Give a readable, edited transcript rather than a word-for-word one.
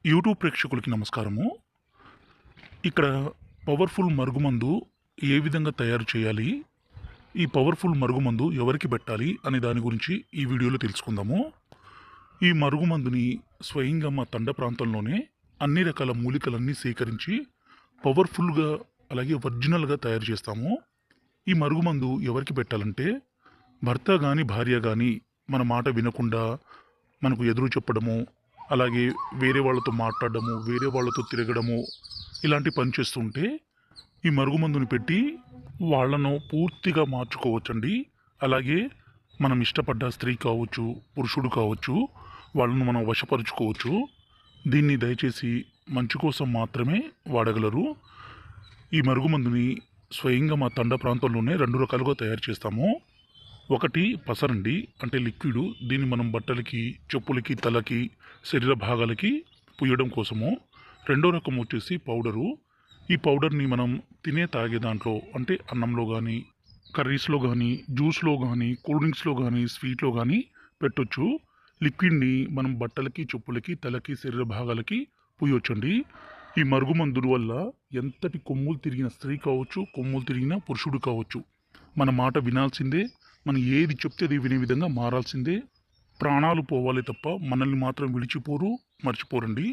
YouTube ప్రేక్షకులకి నమస్కారము. ఇక్కడ పవర్‌ఫుల్ మరుగుమందు ఏ విధంగా తయారు చేయాలి? ఈ పవర్‌ఫుల్ మరుగుమందు ఎవరికి పెట్టాలి? అనే దాని గురించి ఈ వీడియోలో తెలుసుకుందాము. ఈ మరుగుమందుని స్వయంగా మా తండ ప్రాంతంలోనే అన్ని రకాల మూలికలన్నీ సేకరించి పవర్‌ఫుల్‌గా అలాగే ఒరిజినల్‌గా తయారు చేస్తాము. ఈ మరుగుమందు ఎవరికి పెట్టాలంటే భర్త గాని, భార్య గాని మన మాట వినకుండా మనకు ఎదురు చెప్పడము, అలాగే వేరే వాళ్ళతో మాట్లాడడము, వేరే వాళ్ళతో తిరగడము ఇలాంటి పని చేస్తుంటే ఈ మరుగుమందుని పెట్టి వాళ్ళను పూర్తిగా మార్చుకోవచ్చండి. అలాగే మనం ఇష్టపడ్డ స్త్రీ కావచ్చు, పురుషుడు కావచ్చు, వాళ్ళను మనం వశపరుచుకోవచ్చు. దీన్ని దయచేసి మంచి కోసం మాత్రమే వాడగలరు. ఈ మరుగుమందుని స్వయంగా మా తండ ప్రాంతంలోనే 2 రకాలుగా తయారు చేస్తాము. ఒకటి పసరండి, అంటే లిక్విడు. దీన్ని మనం బట్టలకి, చెప్పులకి, తలకి, శరీర భాగాలకి పుయ్యడం కోసము. రెండో రకం వచ్చేసి పౌడరు. ఈ పౌడర్ని మనం తాగే దాంట్లో, అంటే అన్నంలో కానీ, కర్రీస్లో కానీ, జ్యూస్లో కానీ, కూల్ డ్రింక్స్లో కానీ, స్వీట్లో కానీ పెట్టొచ్చు. లిక్విడ్ని మనం బట్టలకి, చెప్పులకి, తలకి, శరీర భాగాలకి పుయ్యొచ్చండి. ఈ మరుగుమందుల వల్ల ఎంతటి కొమ్ములు తిరిగిన స్త్రీ కావచ్చు, కొమ్ములు తిరిగిన పురుషుడు కావచ్చు, మన మాట వినాల్సిందే. మనం ఏది చెప్తే అది వినే విధంగా మారాల్సిందే. ప్రాణాలు పోవాలి తప్ప మనల్ని మాత్రం విడిచిపోరు, మర్చిపోరండి.